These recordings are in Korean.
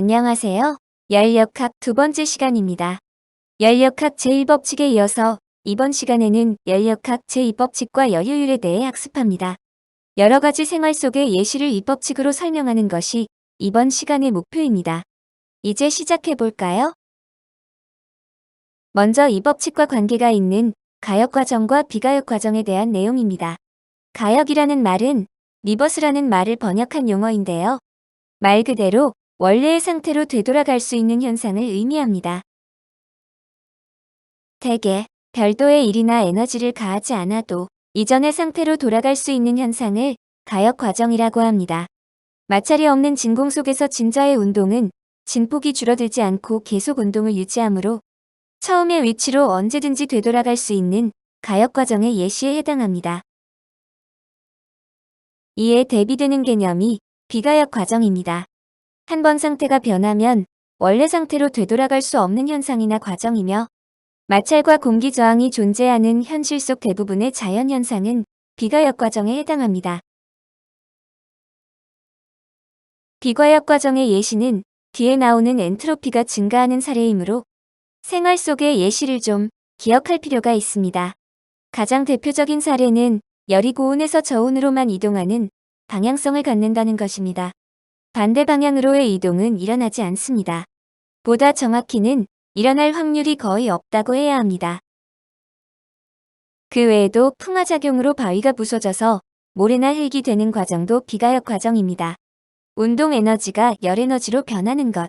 안녕하세요. 열역학 두 번째 시간입니다. 열역학 제1법칙에 이어서 이번 시간에는 열역학 제2법칙과 열효율에 대해 학습합니다. 여러 가지 생활 속의 예시를 이 법칙으로 설명하는 것이 이번 시간의 목표입니다. 이제 시작해 볼까요? 먼저 이 법칙과 관계가 있는 가역 과정과 비가역 과정에 대한 내용입니다. 가역이라는 말은 리버스라는 말을 번역한 용어인데요. 말 그대로 원래의 상태로 되돌아갈 수 있는 현상을 의미합니다. 대개 별도의 일이나 에너지를 가하지 않아도 이전의 상태로 돌아갈 수 있는 현상을 가역 과정이라고 합니다. 마찰이 없는 진공 속에서 진자의 운동은 진폭이 줄어들지 않고 계속 운동을 유지하므로 처음의 위치로 언제든지 되돌아갈 수 있는 가역 과정의 예시에 해당합니다. 이에 대비되는 개념이 비가역 과정입니다. 한번 상태가 변하면 원래 상태로 되돌아갈 수 없는 현상이나 과정이며 마찰과 공기 저항이 존재하는 현실 속 대부분의 자연현상은 비가역 과정에 해당합니다. 비가역 과정의 예시는 뒤에 나오는 엔트로피가 증가하는 사례이므로 생활 속의 예시를 좀 기억할 필요가 있습니다. 가장 대표적인 사례는 열이 고온에서 저온으로만 이동하는 방향성을 갖는다는 것입니다. 반대 방향으로의 이동은 일어나지 않습니다. 보다 정확히는 일어날 확률이 거의 없다고 해야 합니다. 그 외에도 풍화작용으로 바위가 부서져서 모래나 흙이 되는 과정도 비가역 과정입니다. 운동 에너지가 열 에너지로 변하는 것.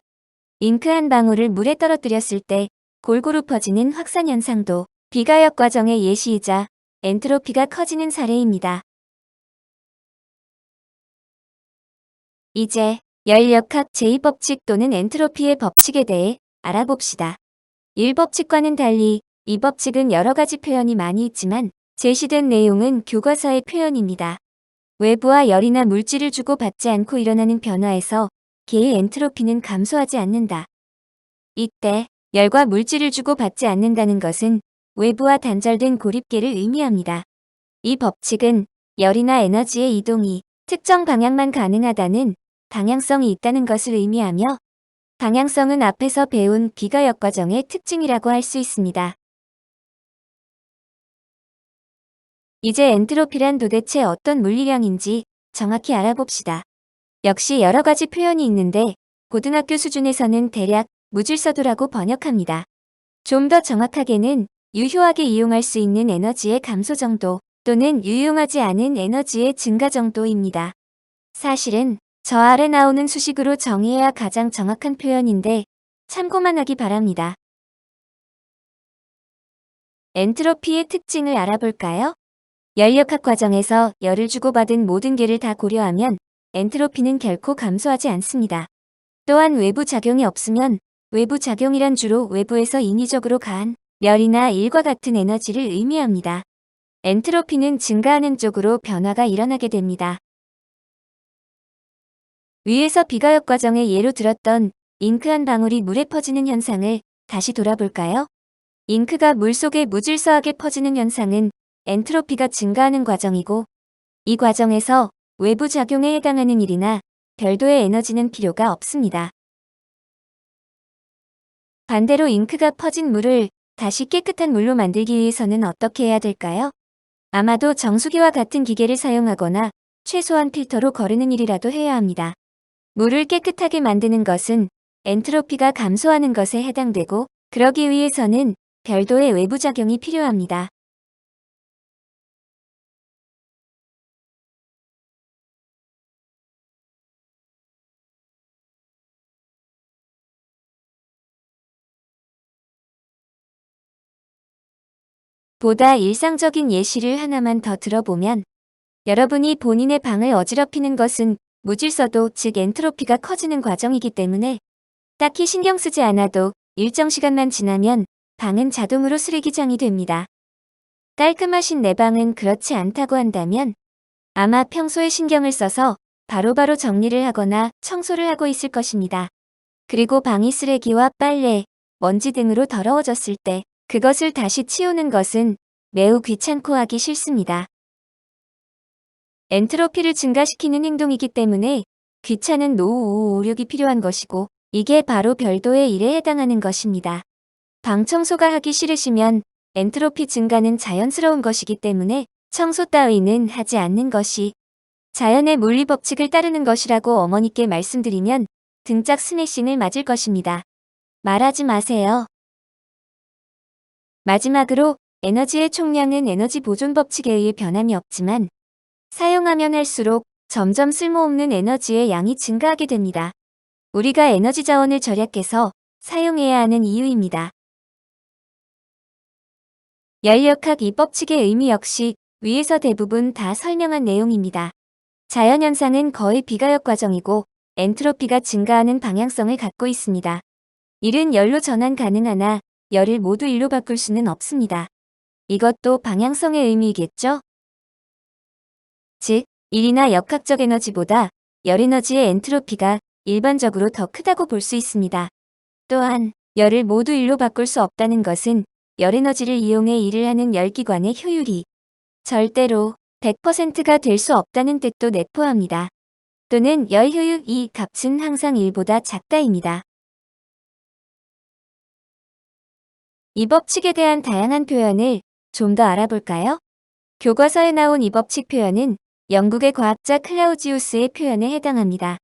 잉크 한 방울을 물에 떨어뜨렸을 때 골고루 퍼지는 확산 현상도 비가역 과정의 예시이자 엔트로피가 커지는 사례입니다. 이제 열역학 제2법칙 또는 엔트로피의 법칙에 대해 알아봅시다. 1법칙과는 달리 이 법칙은 여러 가지 표현이 많이 있지만 제시된 내용은 교과서의 표현입니다. 외부와 열이나 물질을 주고 받지 않고 일어나는 변화에서 개의 엔트로피는 감소하지 않는다. 이때 열과 물질을 주고 받지 않는다는 것은 외부와 단절된 고립계를 의미합니다. 이 법칙은 열이나 에너지의 이동이 특정 방향만 가능하다는 방향성이 있다는 것을 의미하며 방향성은 앞에서 배운 비가역 과정의 특징이라고 할 수 있습니다. 이제 엔트로피란 도대체 어떤 물리량인지 정확히 알아봅시다. 역시 여러 가지 표현이 있는데 고등학교 수준에서는 대략 무질서도라고 번역합니다. 좀 더 정확하게는 유효하게 이용할 수 있는 에너지의 감소 정도 또는 유용하지 않은 에너지의 증가 정도입니다. 사실은 저 아래 나오는 수식으로 정의해야 가장 정확한 표현인데 참고만 하기 바랍니다. 엔트로피의 특징을 알아볼까요? 열역학 과정에서 열을 주고받은 모든 계를 다 고려하면 엔트로피는 결코 감소하지 않습니다. 또한 외부 작용이 없으면 외부 작용이란 주로 외부에서 인위적으로 가한 열이나 일과 같은 에너지를 의미합니다. 엔트로피는 증가하는 쪽으로 변화가 일어나게 됩니다. 위에서 비가역 과정의 예로 들었던 잉크 한 방울이 물에 퍼지는 현상을 다시 돌아볼까요? 잉크가 물속에 무질서하게 퍼지는 현상은 엔트로피가 증가하는 과정이고 이 과정에서 외부 작용에 해당하는 일이나 별도의 에너지는 필요가 없습니다. 반대로 잉크가 퍼진 물을 다시 깨끗한 물로 만들기 위해서는 어떻게 해야 될까요? 아마도 정수기와 같은 기계를 사용하거나 최소한 필터로 거르는 일이라도 해야 합니다. 물을 깨끗하게 만드는 것은 엔트로피가 감소하는 것에 해당되고 그러기 위해서는 별도의 외부 작용이 필요합니다. 보다 일상적인 예시를 하나만 더 들어보면 여러분이 본인의 방을 어지럽히는 것은 무질서도 즉 엔트로피가 커지는 과정이기 때문에 딱히 신경 쓰지 않아도 일정 시간만 지나면 방은 자동으로 쓰레기장이 됩니다. 깔끔하신 내 방은 그렇지 않다고 한다면 아마 평소에 신경을 써서 바로바로 정리를 하거나 청소를 하고 있을 것입니다. 그리고 방이 쓰레기와 빨래, 먼지 등으로 더러워졌을 때 그것을 다시 치우는 것은 매우 귀찮고 하기 싫습니다. 엔트로피를 증가시키는 행동이기 때문에 귀찮은 노후 오력이 필요한 것이고 이게 바로 별도의 일에 해당하는 것입니다. 방 청소가 하기 싫으시면 엔트로피 증가는 자연스러운 것이기 때문에 청소 따위는 하지 않는 것이 자연의 물리 법칙을 따르는 것이라고 어머니께 말씀드리면 등짝 스매싱을 맞을 것입니다. 말하지 마세요. 마지막으로 에너지의 총량은 에너지 보존 법칙에 의해 변함이 없지만 사용하면 할수록 점점 쓸모없는 에너지의 양이 증가하게 됩니다. 우리가 에너지 자원을 절약해서 사용해야 하는 이유입니다. 열역학 이 법칙의 의미 역시 위에서 대부분 다 설명한 내용입니다. 자연현상은 거의 비가역 과정이고 엔트로피가 증가하는 방향성을 갖고 있습니다. 1은 열로 전환 가능하나 열을 모두 1로 바꿀 수는 없습니다. 이것도 방향성의 의미이겠죠? 즉, 1이나 역학적 에너지보다 열에너지의 엔트로피가 일반적으로 더 크다고 볼 수 있습니다. 또한 열을 모두 1로 바꿀 수 없다는 것은 열에너지를 이용해 일을 하는 열기관의 효율이 절대로 100%가 될 수 없다는 뜻도 내포합니다. 또는 열 효율 이 값은 항상 1보다 작다입니다. 이 법칙에 대한 다양한 표현을 좀 더 알아볼까요? 교과서에 나온 이 법칙 표현은 영국의 과학자 클라우지우스의 표현에 해당합니다.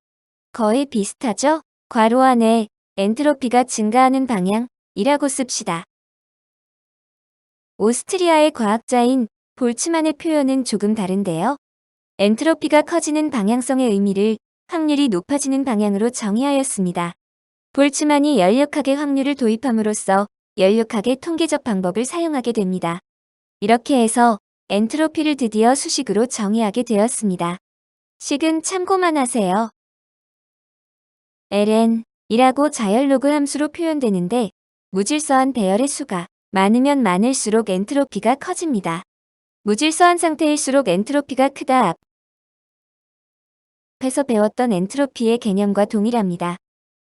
거의 비슷하죠? 괄호 안에 엔트로피가 증가하는 방향이라고 씁시다. 오스트리아의 과학자인 볼츠만의 표현은 조금 다른데요. 엔트로피가 커지는 방향성의 의미를 확률이 높아지는 방향으로 정의하였습니다. 볼츠만이 열역학의 확률을 도입함으로써 열역학의 통계적 방법을 사용하게 됩니다. 이렇게 해서 엔트로피를 드디어 수식으로 정의하게 되었습니다. 식은 참고만 하세요. ln이라고 자열로그 함수로 표현되는데 무질서한 배열의 수가 많으면 많을수록 엔트로피가 커집니다. 무질서한 상태일수록 엔트로피가 크다. 앞에서 배웠던 엔트로피의 개념과 동일합니다.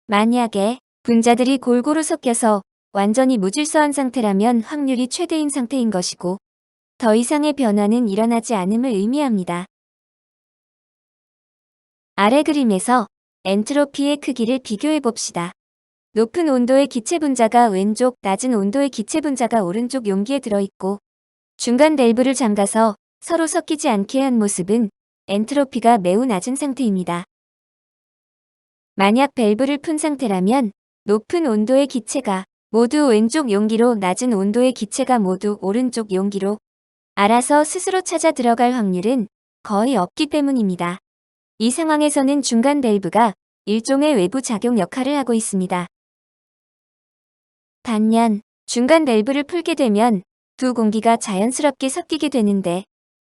만약에 분자들이 골고루 섞여서 완전히 무질서한 상태라면 확률이 최대인 상태인 것이고 더 이상의 변화는 일어나지 않음을 의미합니다. 아래 그림에서 엔트로피의 크기를 비교해 봅시다. 높은 온도의 기체 분자가 왼쪽, 낮은 온도의 기체 분자가 오른쪽 용기에 들어있고 중간 밸브를 잠가서 서로 섞이지 않게 한 모습은 엔트로피가 매우 낮은 상태입니다. 만약 밸브를 푼 상태라면 높은 온도의 기체가 모두 왼쪽 용기로 낮은 온도의 기체가 모두 오른쪽 용기로 알아서 스스로 찾아 들어갈 확률은 거의 없기 때문입니다. 이 상황에서는 중간 밸브가 일종의 외부 작용 역할을 하고 있습니다. 반면 중간 밸브를 풀게 되면 두 공기가 자연스럽게 섞이게 되는데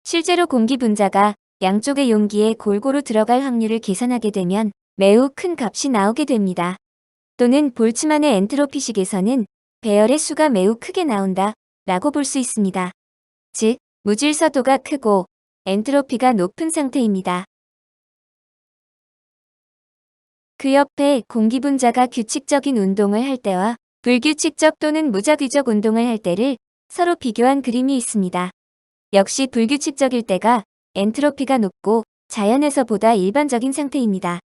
실제로 공기 분자가 양쪽의 용기에 골고루 들어갈 확률을 계산하게 되면 매우 큰 값이 나오게 됩니다. 또는 볼츠만의 엔트로피식에서는 배열의 수가 매우 크게 나온다 라고 볼 수 있습니다. 즉, 무질서도가 크고 엔트로피가 높은 상태입니다. 그 옆에 공기 분자가 규칙적인 운동을 할 때와 불규칙적 또는 무작위적 운동을 할 때를 서로 비교한 그림이 있습니다. 역시 불규칙적일 때가 엔트로피가 높고 자연에서보다 일반적인 상태입니다.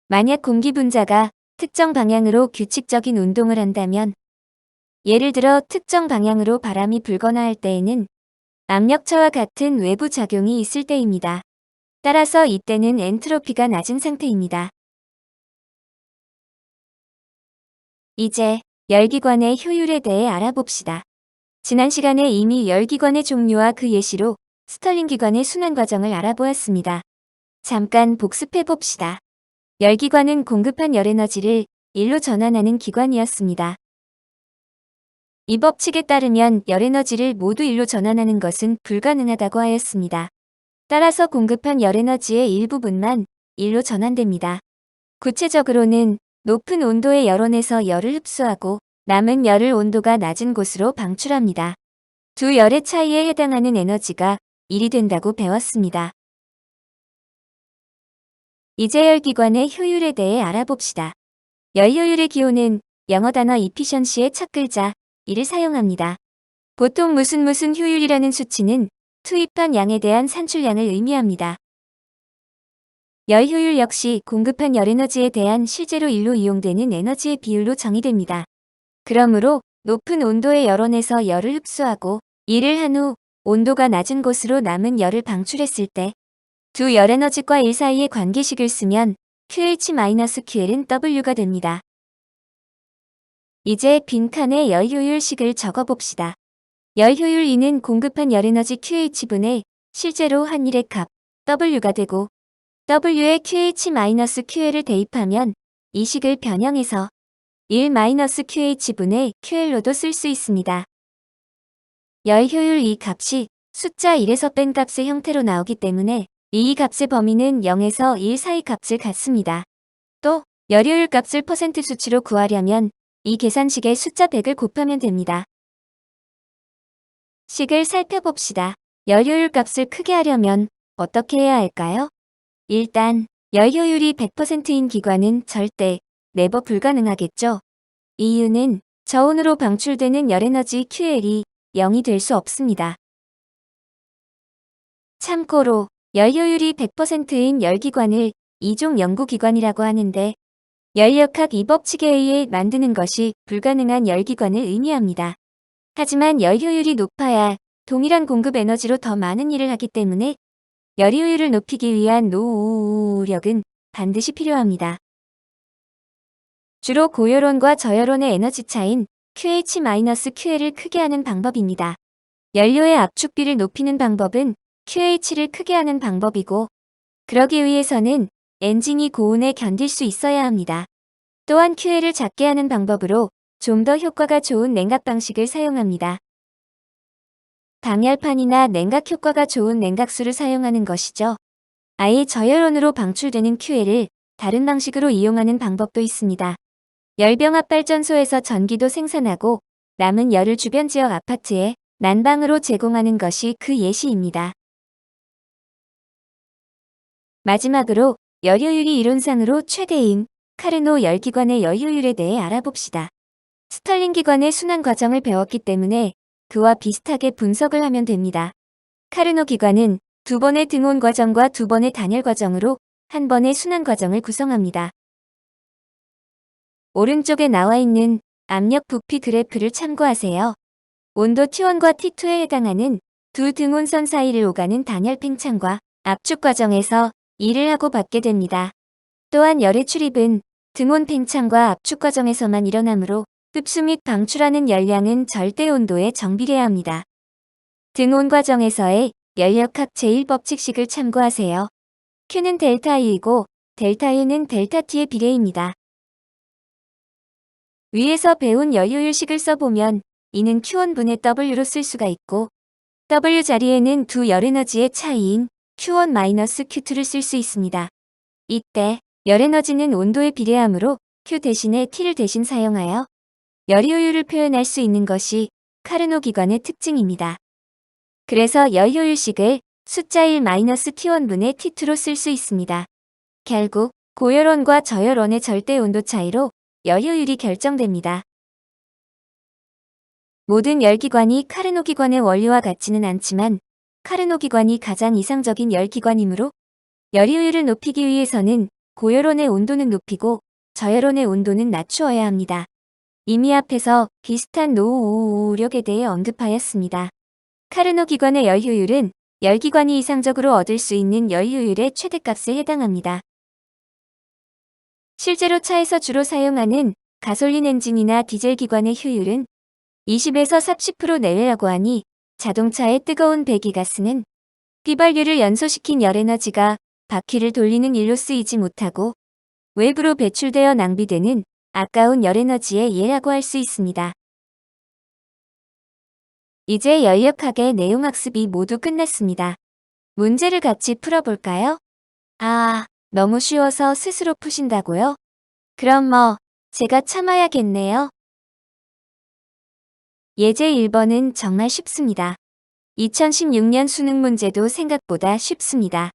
만약 공기 분자가 특정 방향으로 규칙적인 운동을 한다면 예를 들어 특정 방향으로 바람이 불거나 할 때에는 압력차와 같은 외부 작용이 있을 때입니다. 따라서 이때는 엔트로피가 낮은 상태입니다. 이제 열기관의 효율에 대해 알아봅시다. 지난 시간에 이미 열기관의 종류와 그 예시로 스털링 기관의 순환 과정을 알아보았습니다. 잠깐 복습해 봅시다. 열기관은 공급한 열에너지를 일로 전환하는 기관이었습니다. 이 법칙에 따르면 열에너지를 모두 일로 전환하는 것은 불가능하다고 하였습니다. 따라서 공급한 열에너지의 일부분만 일로 전환됩니다. 구체적으로는 높은 온도의 열원에서 열을 흡수하고 남은 열을 온도가 낮은 곳으로 방출합니다. 두 열의 차이에 해당하는 에너지가 1이 된다고 배웠습니다. 이제 열기관의 효율에 대해 알아봅시다. 열효율의 기호는 영어 단어 efficiency의 첫 글자 1을 사용합니다. 보통 무슨 효율이라는 수치는 투입한 양에 대한 산출량을 의미합니다. 열 효율 역시 공급한 열에너지에 대한 실제로 일로 이용되는 에너지의 비율로 정의됩니다. 그러므로 높은 온도의 열원에서 열을 흡수하고 일을 한 후 온도가 낮은 곳으로 남은 열을 방출했을 때 두 열에너지과 1 사이의 관계식을 쓰면 QH-QL은 W가 됩니다. 이제 빈칸에 열 효율식을 적어봅시다. 열 효율 E는 공급한 열에너지 QH분의 실제로 한 일의 값 W가 되고 W에 QH-QL을 대입하면 이 식을 변형해서 1-QH분의 QL로도 쓸 수 있습니다. 열 효율 이 값이 숫자 1에서 뺀 값의 형태로 나오기 때문에 이 값의 범위는 0에서 1 사이 값을 갖습니다. 또 열 효율 값을 퍼센트 수치로 구하려면 이 계산식에 숫자 100을 곱하면 됩니다. 식을 살펴봅시다. 열 효율 값을 크게 하려면 어떻게 해야 할까요? 일단 열 효율이 100%인 기관은 절대 네버 불가능하겠죠. 이유는 저온으로 방출되는 열에너지 QL이 0이 될 수 없습니다. 참고로 열 효율이 100%인 열기관을 이종 연구기관이라고 하는데 열역학 이 법칙에 의해 만드는 것이 불가능한 열기관을 의미합니다. 하지만 열 효율이 높아야 동일한 공급 에너지로 더 많은 일을 하기 때문에 열 효율을 높이기 위한 노력은 반드시 필요합니다. 주로 고열원과 저열원의 에너지 차인 QH-QL을 크게 하는 방법입니다. 연료의 압축비를 높이는 방법은 QH를 크게 하는 방법이고 그러기 위해서는 엔진이 고온에 견딜 수 있어야 합니다. 또한 QL을 작게 하는 방법으로 좀 더 효과가 좋은 냉각 방식을 사용합니다. 방열판이나 냉각 효과가 좋은 냉각수를 사용하는 것이죠. 아예 저열원으로 방출되는 QL을 다른 방식으로 이용하는 방법도 있습니다. 열병합발전소에서 전기도 생산하고 남은 열을 주변 지역 아파트에 난방으로 제공하는 것이 그 예시입니다. 마지막으로 열효율이 이론상으로 최대인 카르노 열기관의 열효율에 대해 알아봅시다. 스털링 기관의 순환 과정을 배웠기 때문에 그와 비슷하게 분석을 하면 됩니다. 카르노 기관은 2번의 등온 과정과 2번의 단열 과정으로 한 번의 순환 과정을 구성합니다. 오른쪽에 나와 있는 압력 부피 그래프를 참고하세요. 온도 T1과 T2에 해당하는 두 등온선 사이를 오가는 단열 팽창과 압축 과정에서 일을 하고 받게 됩니다. 또한 열의 출입은 등온 팽창과 압축 과정에서만 일어나므로 흡수 및 방출하는 열량은 절대 온도에 정비례합니다. 등온 과정에서의 열역학 제1법칙식을 참고하세요. Q는 델타 U이고 델타 U는 델타 T의 비례입니다. 위에서 배운 열효율식을 써보면 E는 Q1분의 W로 쓸 수가 있고 W 자리에는 두 열에너지의 차이인 Q1-Q2를 쓸 수 있습니다. 이때 열에너지는 온도에 비례하므로 Q 대신에 T를 대신 사용하여 열효율을 표현할 수 있는 것이 카르노 기관의 특징입니다. 그래서 열효율식을 숫자 1-T1분의 T2로 쓸 수 있습니다. 결국 고열원과 저열원의 절대 온도 차이로 열효율이 결정됩니다. 모든 열기관이 카르노 기관의 원리와 같지는 않지만 카르노 기관이 가장 이상적인 열기관이므로 열효율을 높이기 위해서는 고열원의 온도는 높이고 저열원의 온도는 낮추어야 합니다. 이미 앞에서 비슷한 노력에 대해 언급하였습니다. 카르노 기관의 열효율은 열기관이 이상적으로 얻을 수 있는 열효율의 최대값에 해당합니다. 실제로 차에서 주로 사용하는 가솔린 엔진이나 디젤 기관의 효율은 20에서 30% 내외라고 하니 자동차의 뜨거운 배기가스는 휘발유를 연소시킨 열에너지가 바퀴를 돌리는 일로 쓰이지 못하고 외부로 배출되어 낭비되는 아까운 열에너지의 예라고 할 수 있습니다. 이제 열역학의 내용학습이 모두 끝났습니다. 문제를 같이 풀어볼까요? 너무 쉬워서 스스로 푸신다고요? 그럼 제가 참아야겠네요. 예제 1번은 정말 쉽습니다. 2016년 수능 문제도 생각보다 쉽습니다.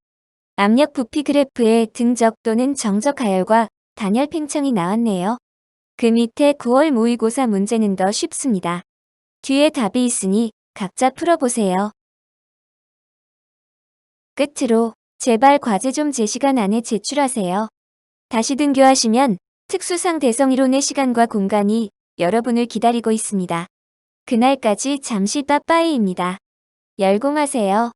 압력 부피 그래프에 등적 또는 정적 가열과 단열 팽창이 나왔네요. 그 밑에 9월 모의고사 문제는 더 쉽습니다. 뒤에 답이 있으니 각자 풀어보세요. 끝으로 제발 과제 좀 제 시간 안에 제출하세요. 다시 등교하시면 특수상 대성 이론의 시간과 공간이 여러분을 기다리고 있습니다. 그날까지 잠시 빠빠이입니다. 열공하세요.